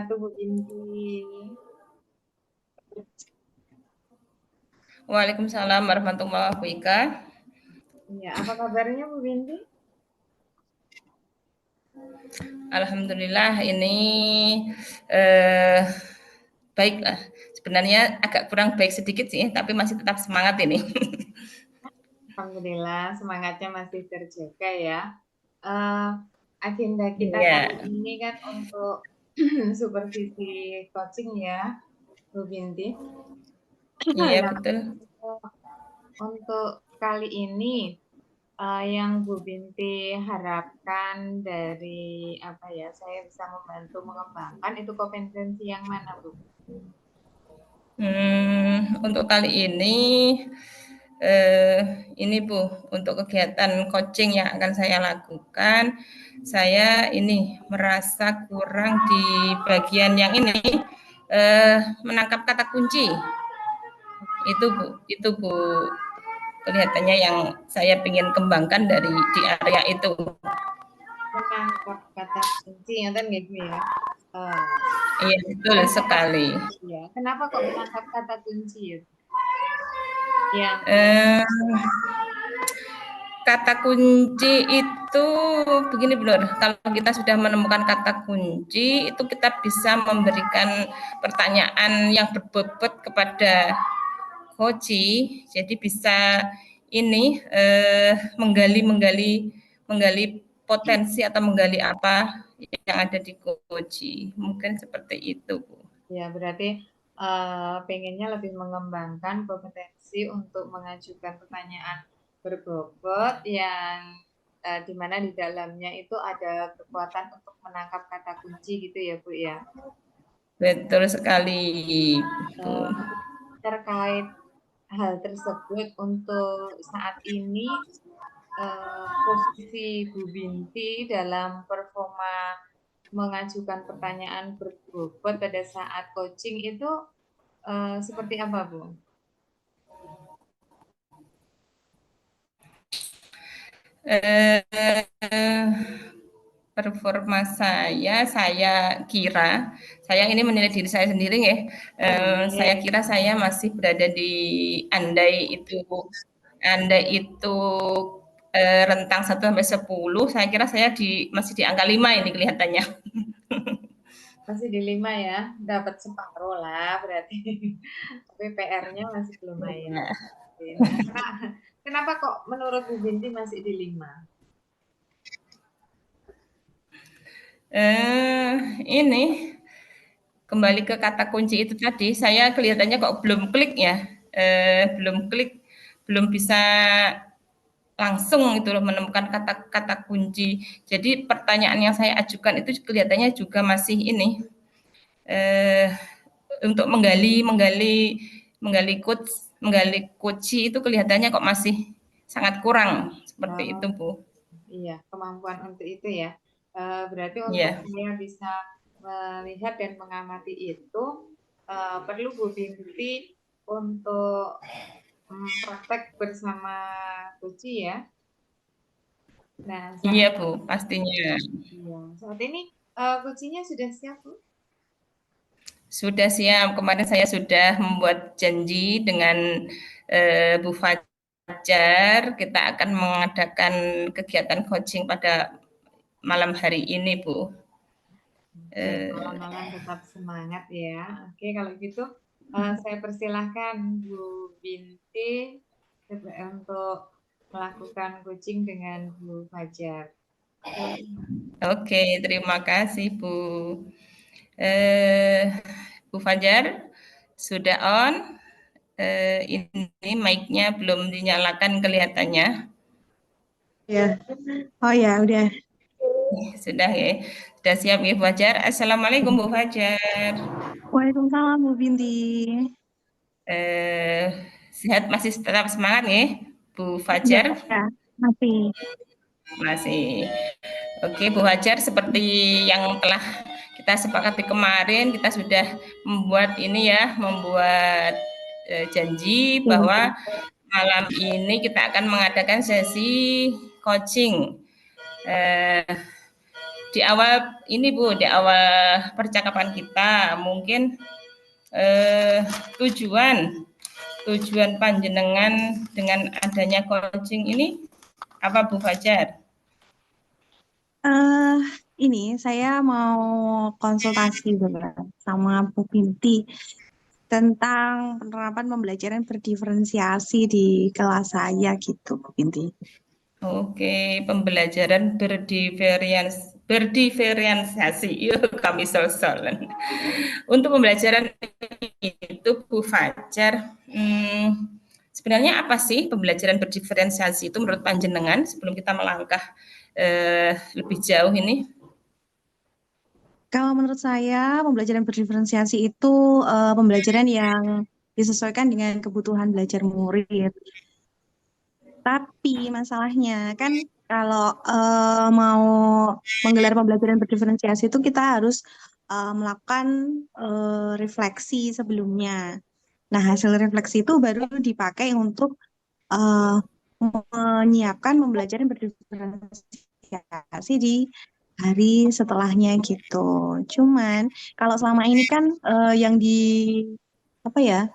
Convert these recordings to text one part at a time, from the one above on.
wabarakatuh, Bu Binti. Waalaikumsalam warahmatullahi wabarakatuh. Ya, apa kabarnya Bu Binti? Alhamdulillah ini baiklah. Sebenarnya agak kurang baik sedikit sih, tapi masih tetap semangat ini. Alhamdulillah, semangatnya masih terjaga ya. Eh, agenda kita Iya, kali ini kan untuk supervisi coaching ya, Bu Binti. iya Nah, betul. untuk kali ini yang Bu Binti harapkan dari apa ya, saya bisa membantu mengembangkan itu kompetensi yang mana, Bu? Untuk kali ini Bu, untuk kegiatan coaching yang akan saya lakukan, saya ini merasa kurang di bagian yang ini menangkap kata kunci. Itu Bu kelihatannya yang saya ingin kembangkan dari di area itu. Menangkap kata kunci, kan gitu ya. Eh, Iya betul sekali. Ya, kenapa kok menangkap kata kunci ya? Yang Eh, Kata kunci itu begini Blur, kalau kita sudah menemukan kata kunci itu kita bisa memberikan pertanyaan yang berbobot kepada Koji, jadi bisa ini menggali menggali menggali potensi atau menggali apa yang ada di Koji. Mungkin seperti itu, Bu. ya berarti pengennya lebih mengembangkan kompetensi untuk mengajukan pertanyaan berbobot yang di mana di dalamnya itu ada kekuatan untuk menangkap kata kunci gitu ya, Bu ya. Betul sekali, Bu. Eh, terkait hal tersebut untuk saat ini posisi Bu Binti dalam performa mengajukan pertanyaan berbobot pada saat coaching itu seperti apa, Bu? Eh, Performa saya kira, saya ini menilai diri saya sendiri ya. Saya Boleh. kira saya masih berada di andai itu rentang 1 sampai 10, saya kira saya masih di angka 5 ini kelihatannya. Masih di 5 ya, dapat separuh lah berarti. Tapi PR-nya masih lumayan. Nah, Nah, kenapa kok menurut Bu Binti masih di 5? ini kembali ke kata kunci itu tadi, saya kelihatannya kok belum klik ya, belum klik, belum bisa langsung itu loh menemukan kata-kata kunci. Jadi pertanyaan yang saya ajukan itu kelihatannya juga masih ini eh, untuk menggali kunci itu kelihatannya kok masih sangat kurang seperti Oh, itu Bu. iya, kemampuan untuk itu ya. Berarti untuk Ya, saya bisa melihat dan mengamati itu, perlu Bu Binti untuk praktek bersama Kuci ya. Nah, iya Bu, pastinya. saat ini kucinya sudah siap, Bu? Sudah siap. Kemarin saya sudah membuat janji dengan Bu Fajar, kita akan mengadakan kegiatan coaching pada malam hari ini, Bu. Oke, Eh, malam-malam tetap semangat ya. Oke, kalau gitu saya persilahkan Bu Binti untuk melakukan coaching dengan Bu Fajar. Silakan. Oke, terima kasih, Bu. Eh, Bu Fajar, sudah on. Ini mic-nya belum dinyalakan kelihatannya. Ya. Oh ya, udah. Sudah ya. Sudah siap ya, Bu Fajar. Assalamualaikum, Bu Fajar. Waalaikumsalam Bu Binti. Eh, Sehat masih tetap semangat ya, Bu Ya, Fajar? ya, masih. Masih. Oke, Bu Fajar, seperti yang telah kita sepakati kemarin, kita sudah membuat janji Ya, bahwa malam ini kita akan mengadakan sesi coaching. Eh, di awal ini Bu, di awal percakapan kita mungkin tujuan panjenengan dengan adanya coaching ini apa Bu Fajar? Ini saya mau konsultasi sama Bu Binti tentang penerapan pembelajaran berdiferensiasi di kelas saya gitu, Bu Binti. Oke, pembelajaran berdiferensiasi. Yuk, kami sol-solan. Untuk pembelajaran itu Bu Fajar, sebenarnya apa sih pembelajaran berdiferensiasi itu menurut panjenengan sebelum kita melangkah lebih jauh ini? Kalau menurut saya, pembelajaran berdiferensiasi itu pembelajaran yang disesuaikan dengan kebutuhan belajar murid. Tapi masalahnya kan kalau mau menggelar pembelajaran berdiferensiasi itu kita harus melakukan refleksi sebelumnya. Nah, hasil refleksi itu baru dipakai untuk eh, menyiapkan pembelajaran berdiferensiasi di hari setelahnya gitu. Cuman kalau selama ini kan yang apa ya,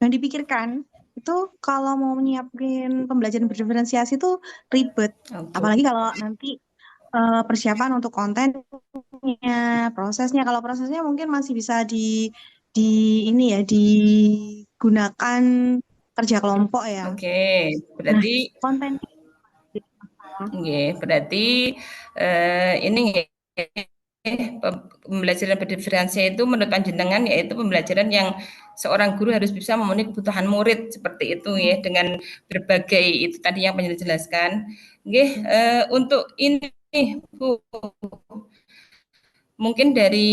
yang dipikirkan itu kalau mau menyiapin pembelajaran berdiferensiasi itu ribet. Oke. Apalagi kalau nanti persiapan untuk kontennya, prosesnya. Kalau prosesnya mungkin masih bisa ini ya digunakan kerja kelompok ya. Oke, Nah, berarti konten jadi masalah. berarti ini pembelajaran berdiferensiasi itu menurut panjenengan yaitu pembelajaran yang seorang guru harus bisa memenuhi kebutuhan murid seperti itu ya dengan berbagai itu tadi yang panjenengan jelaskan. Untuk ini Bu, mungkin dari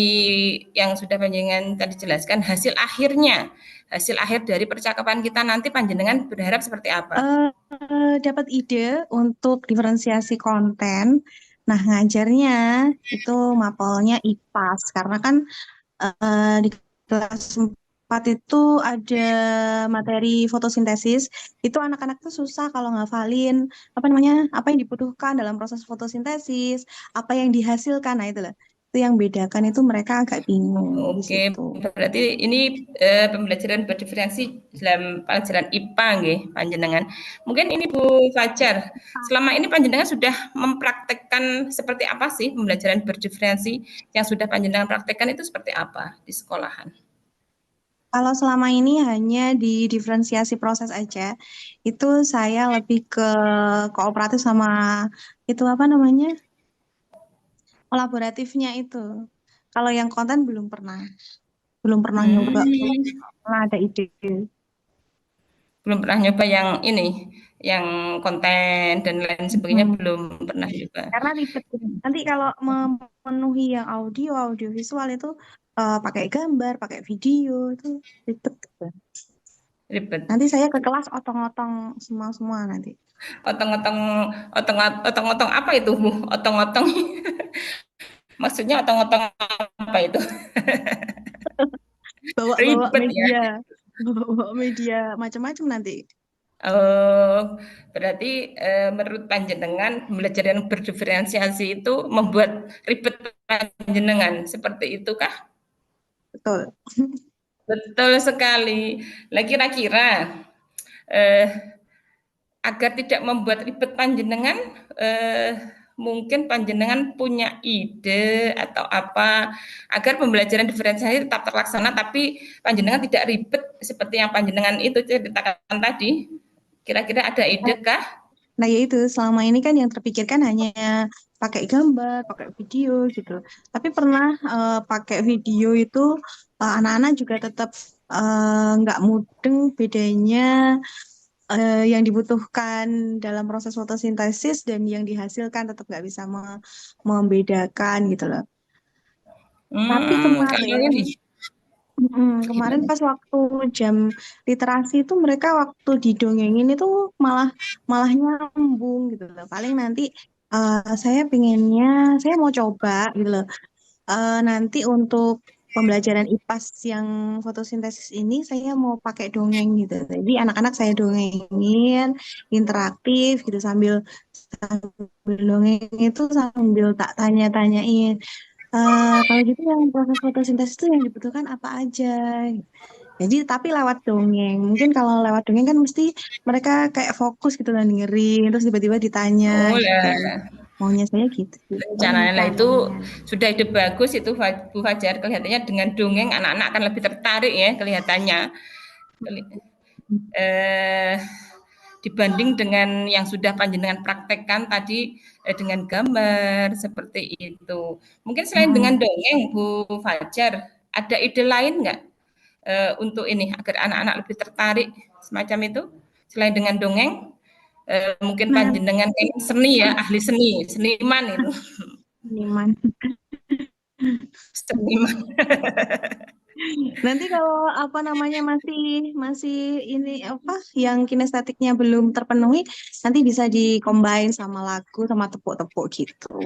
yang sudah panjenengan tadi jelaskan hasil akhir dari percakapan kita nanti panjenengan berharap seperti apa? Dapat ide untuk diferensiasi konten. Nah, ngajarnya itu mapelnya IPAS karena kan di kelas 4 itu ada materi fotosintesis. Itu anak-anak tuh susah kalau ngafalin apa yang dibutuhkan dalam proses fotosintesis, apa yang dihasilkan. Nah, itu lah. Itu yang bedakan itu mereka agak bingung di Oke, situ. berarti ini pembelajaran berdiferensi dalam pelajaran IPA nggih panjenengan. Mungkin ini Bu Fajar, selama ini panjenengan sudah mempraktekkan seperti apa sih pembelajaran berdiferensi yang sudah panjenengan praktekkan itu seperti apa di sekolahan? Kalau selama ini hanya di diferensiasi proses aja, itu saya lebih ke kooperatif sama itu apa namanya? Kolaboratifnya itu. Kalau yang konten belum pernah nyoba, belum Hmm, pernah ada ide. belum pernah nyoba yang ini, yang konten dan lain sebagainya Hmm. belum pernah nyoba. Karena ribet. Nanti kalau memenuhi yang audio visual itu pakai gambar, pakai video itu ribet. Ribet. Nanti saya ke kelas otong-otong semua nanti. Otong-otong otong-otong apa itu Bu? Otong-otong. Maksudnya otong-otong apa itu? Bawa-bawa Ribet ya. media, bawa media macam-macam nanti. Oh, berarti menurut panjenengan pembelajaran berdiferensiasi itu membuat ribet panjenengan, seperti itu kah? Betul. Betul sekali. Lah kira-kira eh, agar tidak membuat ribet panjenengan, mungkin panjenengan punya ide atau apa agar pembelajaran diferensiasi tetap terlaksana tapi panjenengan tidak ribet seperti yang panjenengan itu ceritakan tadi. Kira-kira ada ide kah? Nah, ya itu selama ini kan yang terpikirkan hanya pakai gambar, pakai video gitu. Tapi pernah pakai video itu anak-anak juga tetap nggak mudeng bedanya yang dibutuhkan dalam proses fotosintesis dan yang dihasilkan tetap nggak bisa membedakan gitu loh. Tapi Kalau kemarin ini kemarin gimana? pas waktu jam literasi itu mereka waktu didongengin itu malah malah nyambung gitu loh. Paling nanti saya pengennya saya mau coba gitu loh. Nanti untuk pembelajaran IPAS yang fotosintesis ini saya mau pakai dongeng gitu. Jadi anak-anak saya dongengin, interaktif gitu sambil dongeng itu sambil tak tanya-tanyain. Kalau gitu yang proses fotosintesis itu yang dibutuhkan apa aja? Jadi tapi lewat dongeng. Mungkin kalau lewat dongeng kan mesti mereka kayak fokus gitu dan dengerin, terus tiba-tiba ditanya Oh gitu. ya, Maunya saya gitu sih. rencananya itu sudah ide bagus itu Bu Fajar. Kelihatannya dengan dongeng anak-anak akan lebih tertarik ya kelihatannya. Eh, dibanding dengan yang sudah panjenengan praktekkan tadi dengan gambar seperti itu. Mungkin selain dengan dongeng Bu Fajar, ada ide lain nggak untuk ini agar anak-anak lebih tertarik semacam itu selain dengan dongeng? Mungkin Nah, panjenengan kan seni ya, ahli seni, seniman itu. seniman. Seniman. Nanti kalau apa namanya masih masih ini apa yang kinestetiknya belum terpenuhi, nanti bisa dikombin sama lagu sama tepuk-tepuk gitu.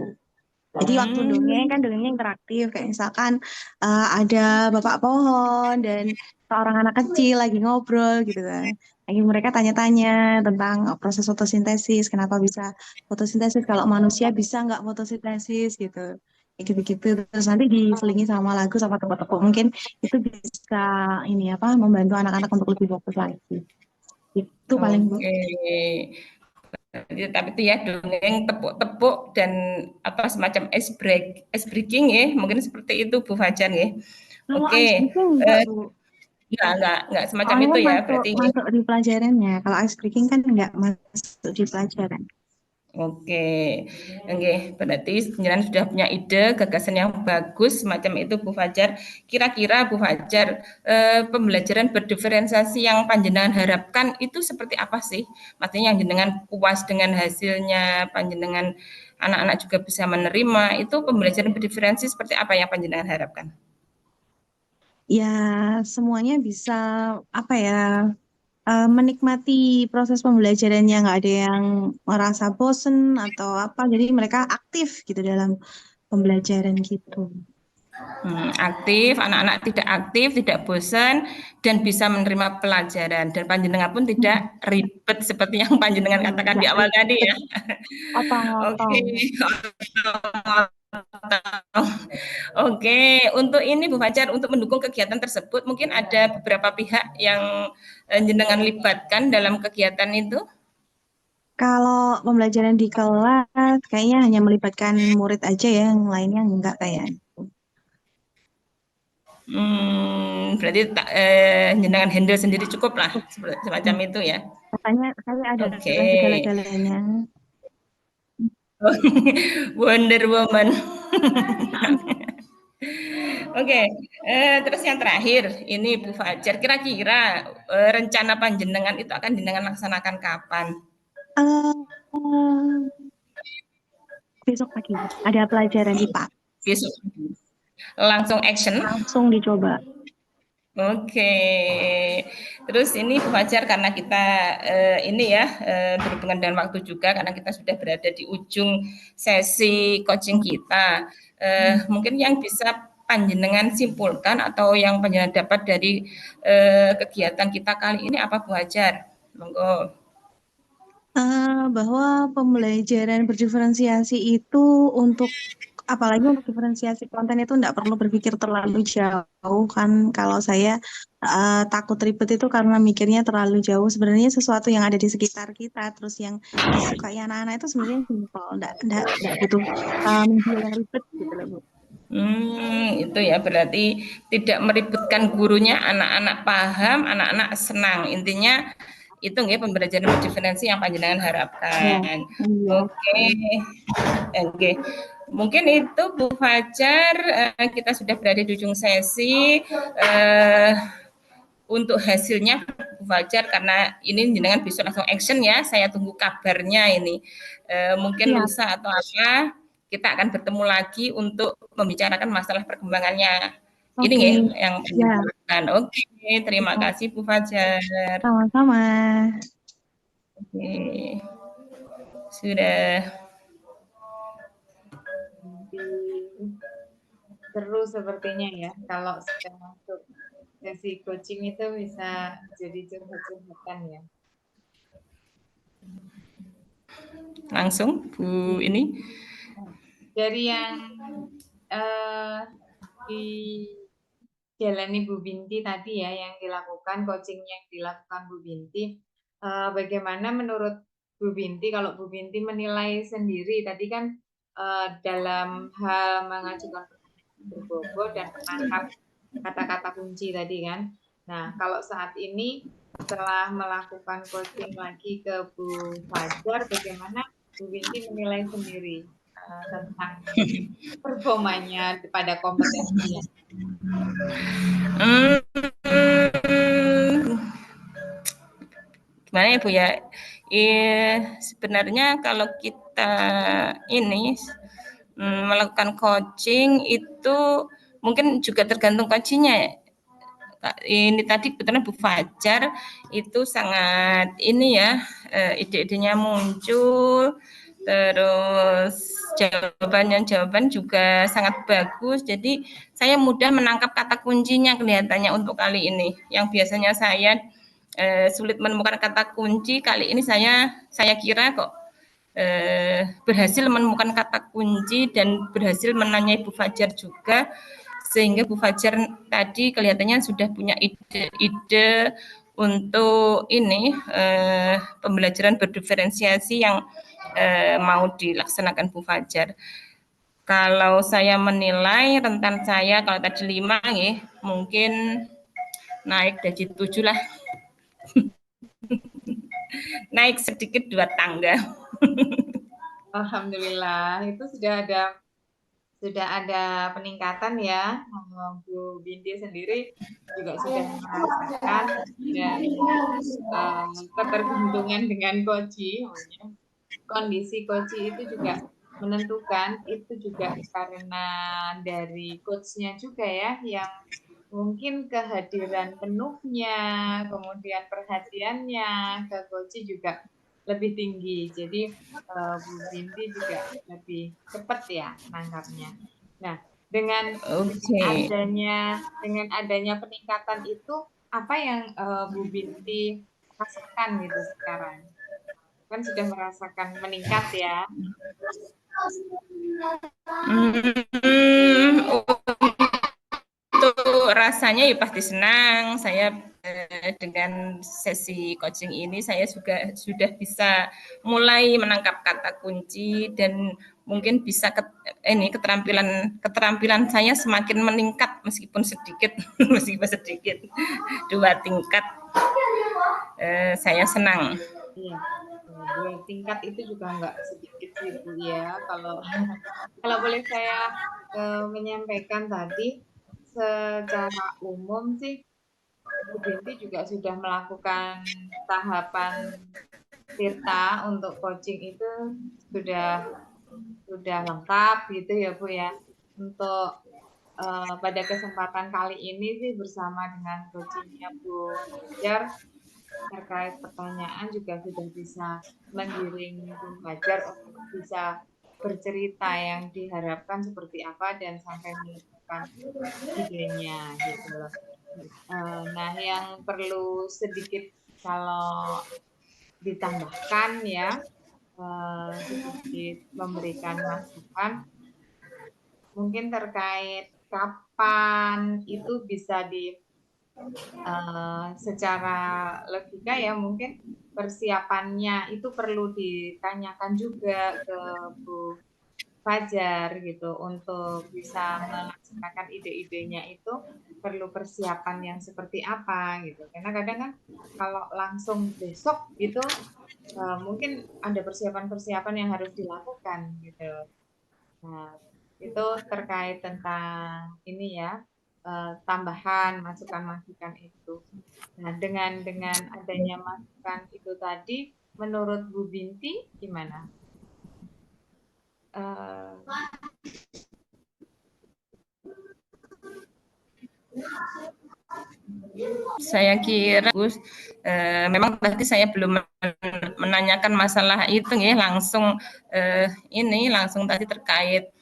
Jadi waktu dongeng kan dongengnya interaktif kayak misalkan ada bapak pohon dan seorang anak kecil lagi ngobrol gitu kan. Lagi mereka tanya-tanya tentang proses fotosintesis, kenapa bisa fotosintesis, kalau manusia bisa nggak fotosintesis gitu. Kayak gitu-gitu. Terus nanti diselingi sama lagu sama tepuk-tepuk. Mungkin itu bisa ini apa membantu anak-anak untuk lebih fokus lagi. Itu paling Bu. Oke. Tapi itu ya dongeng tepuk-tepuk dan apa semacam ice breaking ya, mungkin seperti itu Bu Fajar ya. Kalau ice Oke, breaking enggak Bu. enggak semacam Soalnya itu kan ya masuk berarti. masuk di pelajarannya. Kalau ice breaking kan nggak masuk di pelajaran. Oke, oke. Berarti jenengan sudah punya ide, gagasan yang bagus semacam itu Bu Fajar. Kira-kira Bu Fajar, pembelajaran berdiferensiasi yang panjenengan harapkan itu seperti apa sih? Maksudnya yang jenengan puas dengan hasilnya, panjenengan anak-anak juga bisa menerima, itu pembelajaran berdiferensi seperti apa yang panjenengan harapkan? Ya semuanya bisa apa ya menikmati proses pembelajarannya, nggak ada yang merasa bosen atau apa. Jadi mereka aktif gitu dalam pembelajaran gitu. Aktif, anak-anak tidak aktif, tidak bosan, dan bisa menerima pelajaran. Dan panjenengan pun tidak ribet seperti yang panjenengan katakan di Nggak awal tadi ribet, ya. Oke, otong-otong. oke. Untuk ini Bu Fajar, untuk mendukung kegiatan tersebut, mungkin ada beberapa pihak yang jenengan libatkan dalam kegiatan itu. Kalau pembelajaran di kelas kayaknya hanya melibatkan murid aja ya, yang lainnya enggak kayak. Berarti jenengan handle sendiri cukup lah, semacam itu ya. Katanya saya Oke. adalah segala-galanya. Wonder Woman. Oke, terus yang terakhir ini Bu Fajar, kira-kira rencana panjenengan itu akan jenengan laksanakan kapan? Eh, besok pagi ada pelajaran IPA, Besok langsung action. langsung dicoba. Oke, terus ini Bu Fajar karena kita ini ya berhubungan dengan waktu juga karena kita sudah berada di ujung sesi coaching kita. Mungkin yang bisa panjenengan simpulkan atau yang panjenengan dapat dari kegiatan kita kali ini apa Bu Fajar? Monggo. Bahwa pembelajaran berdiferensiasi itu untuk apalagi untuk diferensiasi konten itu tidak perlu berpikir terlalu jauh kan. Kalau saya takut ribet itu karena mikirnya terlalu jauh. Sebenarnya sesuatu yang ada di sekitar kita terus yang disukai anak-anak itu sebenarnya simpel, tidak butuh media yang ribet gitu loh Bu. Itu ya berarti tidak meributkan gurunya, anak-anak paham, anak-anak senang. Intinya itu nggih pembelajaran berdiferensi yang panjenengan Ya, harapkan. iya. Oke, oke. Mungkin itu Bu Fajar, kita sudah berada di ujung sesi. Untuk hasilnya Bu Fajar karena ini jenengan besok langsung action ya. Saya tunggu kabarnya ini. Mungkin Siap. lusa atau apa kita akan bertemu lagi untuk membicarakan masalah perkembangannya. Ini Oke. ya yang Ya, dilakukan. Oke, terima kasih Bu Fajar. sama-sama. Oke, sudah. seru sepertinya ya. Kalau sudah masuk sesi coaching itu bisa jadi curhat-curhatan ya. Langsung Bu ini. Dari yang dijalani Bu Binti tadi ya, yang dilakukan, coaching yang dilakukan Bu Binti, bagaimana menurut Bu Binti, kalau Bu Binti menilai sendiri, tadi kan dalam hal mengajukan berbobot dan menangkap kata-kata kunci tadi kan. Nah, kalau saat ini setelah melakukan coaching lagi ke Bu Fajar, bagaimana Bu Binti menilai sendiri tentang performanya pada kompetensinya? Gimana ya Bu ya? Sebenarnya kalau kita ini melakukan coaching itu mungkin juga tergantung coachingnya. Ini tadi kebetulan Bu Fajar itu sangat ini ya, ide-idenya muncul, terus jawaban juga sangat bagus. Jadi saya mudah menangkap kata kuncinya kelihatannya untuk kali ini. Yang biasanya saya sulit menemukan kata kunci, kali ini saya kira kok berhasil menemukan kata kunci dan berhasil menanyai Bu Fajar juga, sehingga Bu Fajar tadi kelihatannya sudah punya ide-ide untuk ini pembelajaran berdiferensiasi yang mau dilaksanakan Bu Fajar. Kalau saya menilai rentan saya kalau tadi 5 ya, mungkin naik dari 7 lah. Naik sedikit 2 tangga. Alhamdulillah, itu sudah ada peningkatan ya. Bu Binti sendiri juga sudah merasakan dan ketergantungan dengan coach. Kondisi coach itu juga menentukan, itu juga karena dari coachnya juga ya, yang mungkin kehadiran penuhnya, kemudian perhatiannya ke coach juga lebih tinggi. Jadi Bu Binti juga lebih cepat ya nangkapnya. Nah, dengan adanya peningkatan itu, apa yang Bu Binti rasakan gitu sekarang? Kan sudah merasakan meningkat ya. Untuk rasanya ya pasti senang. Saya dengan sesi coaching ini saya juga sudah bisa mulai menangkap kata kunci dan mungkin bisa keterampilan saya semakin meningkat meskipun sedikit 2 tingkat. Saya senang. Iya, 2 tingkat itu juga nggak sedikit sih Bu ya. Kalau boleh saya menyampaikan tadi, secara umum sih Bu Binti juga sudah melakukan tahapan Tirta untuk coaching itu sudah lengkap gitu ya Bu ya. Untuk pada kesempatan kali ini sih bersama dengan coachingnya Bu Fajar terkait pertanyaan juga sudah bisa menggiring Bu Fajar untuk bisa bercerita yang diharapkan seperti apa dan sampai menemukan idenya gitu loh. Nah, yang perlu sedikit kalau ditambahkan ya, sedikit memberikan masukan, mungkin terkait kapan itu bisa secara logika ya, mungkin persiapannya itu perlu ditanyakan juga ke Bu Fajar gitu, untuk bisa melaksanakan ide-idenya itu perlu persiapan yang seperti apa gitu. Karena kadang kan kalau langsung besok gitu mungkin ada persiapan-persiapan yang harus dilakukan gitu. Nah, itu terkait tentang ini ya, tambahan masukan-masukan itu. Nah, dengan adanya masukan itu tadi, menurut Bu Binti gimana? Saya kira Gus, memang tadi saya belum menanyakan masalah itu ya, langsung langsung tadi terkait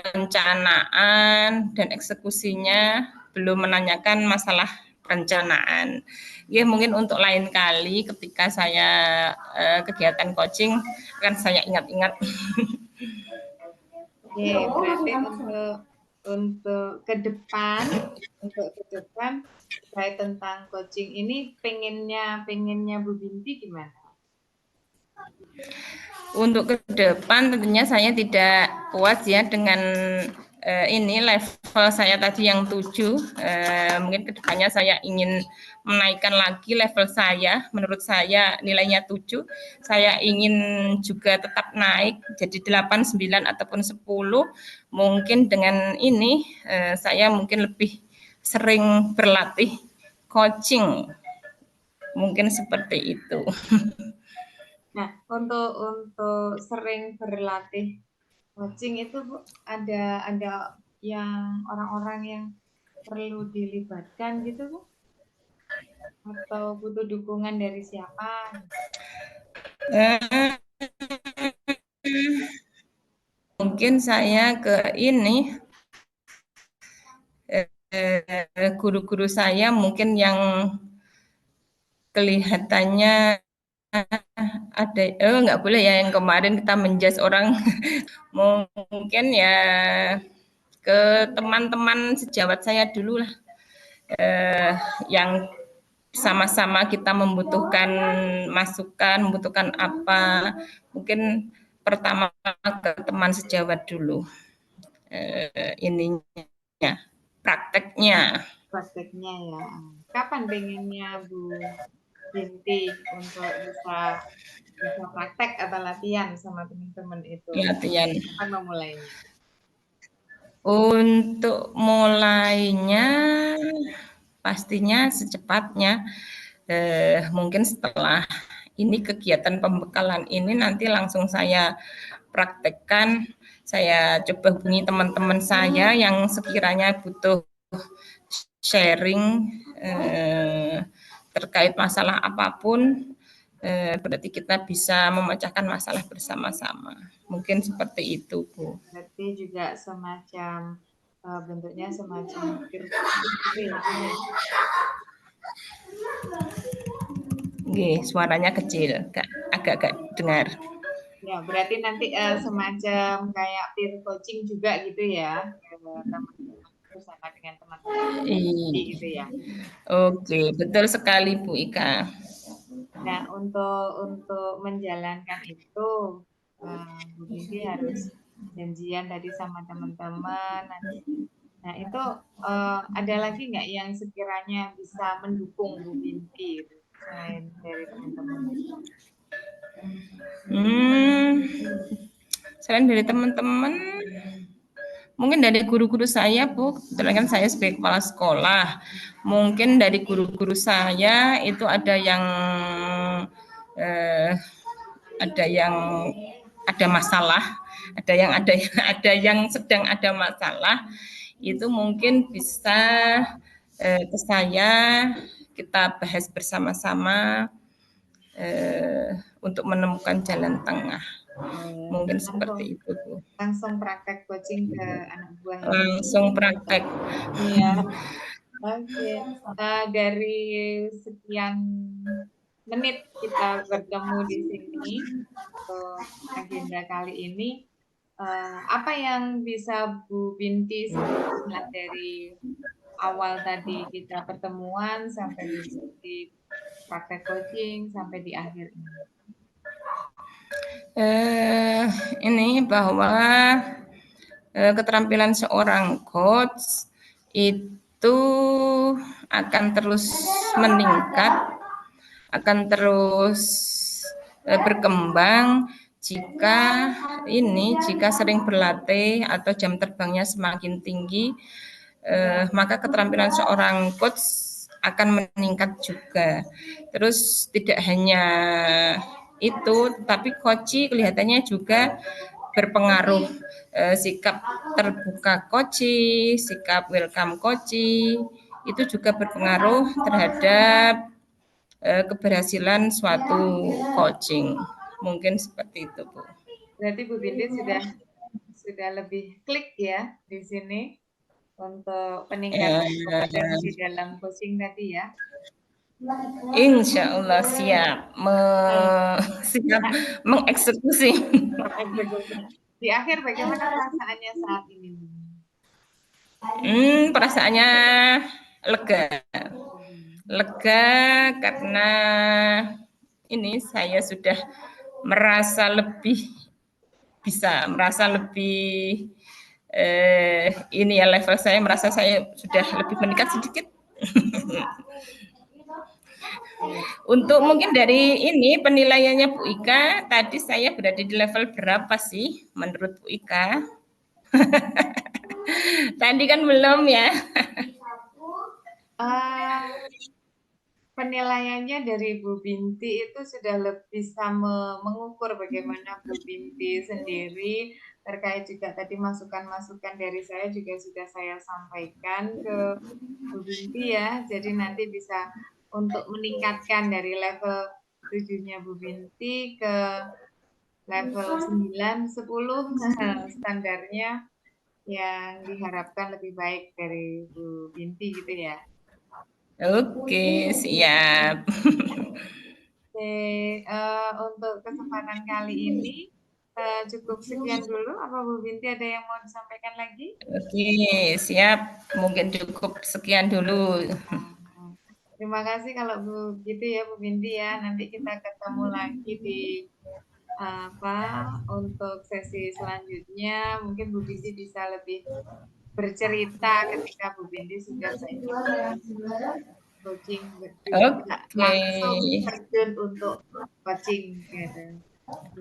perencanaan dan eksekusinya, belum menanyakan masalah perencanaan. Ya, mungkin untuk lain kali ketika saya kegiatan coaching akan saya ingat-ingat. Oke, berarti untuk ke depan terkait tentang coaching ini pengennya Bu Binti gimana? Untuk ke depan tentunya saya tidak puas ya dengan ini level saya tadi yang 7. Mungkin kedepannya saya ingin menaikkan lagi level saya. Menurut saya nilainya 7. Saya ingin juga tetap naik jadi 8, 9 ataupun 10. Mungkin dengan ini saya mungkin lebih sering berlatih coaching. Mungkin seperti itu. Nah, untuk sering berlatih coaching itu Bu, ada yang orang-orang yang perlu dilibatkan gitu Bu? Atau butuh dukungan dari siapa? Mungkin saya ke ini guru-guru saya mungkin yang kelihatannya ada nggak boleh ya yang kemarin kita menjudge orang mungkin ya ke teman-teman sejawat saya dulu lah yang sama-sama kita membutuhkan masukan, membutuhkan apa, mungkin pertama ke teman sejawat dulu ininya prakteknya. Prakteknya ya. Kapan pengennya Bu Binti untuk bisa praktek atau latihan sama teman-teman itu? Latihan. Kapan memulainya? Untuk mulainya pastinya secepatnya. Mungkin setelah ini kegiatan pembekalan ini nanti langsung saya praktekkan. Saya coba hubungi teman-teman saya yang sekiranya butuh sharing terkait masalah apapun. Berarti kita bisa memecahkan masalah bersama-sama. Mungkin seperti itu, Bu. Berarti juga semacam bentuknya semacam peer coaching gitu ya, Bu ya? Suaranya kecil, agak-agak dengar. Ya, berarti nanti semacam kayak peer coaching juga gitu ya, teman-teman bersama dengan teman-teman gitu ya. Oke, betul sekali Bu Ika. Nah, untuk menjalankan itu, Bu Binti harus janjian tadi sama teman-teman. Nah, itu ada lagi nggak yang sekiranya bisa mendukung Bu Binti gitu, selain dari teman-teman? Selain dari teman-teman, mungkin dari guru-guru saya, Bu. Kebetulan kan saya sebagai kepala sekolah. Mungkin dari guru-guru saya itu ada yang ada masalah, ada yang sedang ada masalah. Itu mungkin bisa ke saya, kita bahas bersama-sama untuk menemukan jalan tengah. Mungkin seperti itu, Bu. Langsung praktek coaching ke anak buah ya? Langsung praktek. Iya. Oke. Dari sekian menit kita bertemu di sini untuk agenda kali ini, apa yang bisa Bu Binti sampaikan dari awal tadi kita pertemuan sampai di praktek coaching sampai di akhir ini? Ini bahwa keterampilan seorang coach itu akan terus meningkat, akan terus berkembang jika sering berlatih atau jam terbangnya semakin tinggi, maka keterampilan seorang coach akan meningkat juga. Terus tidak hanya itu, tapi coach kelihatannya juga berpengaruh sikap terbuka coach, sikap welcome coach itu juga berpengaruh terhadap keberhasilan suatu coaching. Mungkin seperti itu, Bu. Berarti Bu Binti sudah lebih klik ya di sini untuk Ya, peningkatan kompetensi dalam coaching tadi ya. insya Allah siap siap mengeksekusi. Di akhir bagaimana perasaannya saat ini? Perasaannya lega. Lega karena ini saya sudah merasa lebih ini ya level saya merasa saya sudah lebih meningkat sedikit. Untuk mungkin dari ini penilaiannya Bu Ika, tadi saya berada di level berapa sih menurut Bu Ika? Tadi kan belum ya. Penilaiannya dari Bu Binti itu sudah bisa mengukur bagaimana Bu Binti sendiri terkait juga tadi masukan-masukan dari saya juga sudah saya sampaikan ke Bu Binti ya. Jadi nanti bisa untuk meningkatkan dari level 7-nya Bu Binti ke level 9, 10 standarnya yang diharapkan lebih baik dari Bu Binti gitu ya. Oke, siap. Oke, untuk kesempatan kali ini cukup sekian dulu. Apa Bu Binti ada yang mau disampaikan lagi? Oke, siap. Mungkin cukup sekian dulu. Terima kasih kalau begitu ya Bu Binti ya. Nanti kita ketemu lagi di untuk sesi selanjutnya. Mungkin Bu Binti bisa lebih bercerita ketika Bu Binti sudah coaching langsung terjun untuk coaching gitu.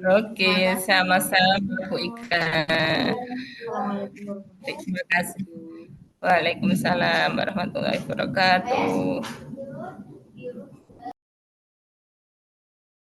Oke, sama-sama Bu Ika. Assalamualaikum. Terima kasih. Waalaikumsalam warahmatullahi wabarakatuh.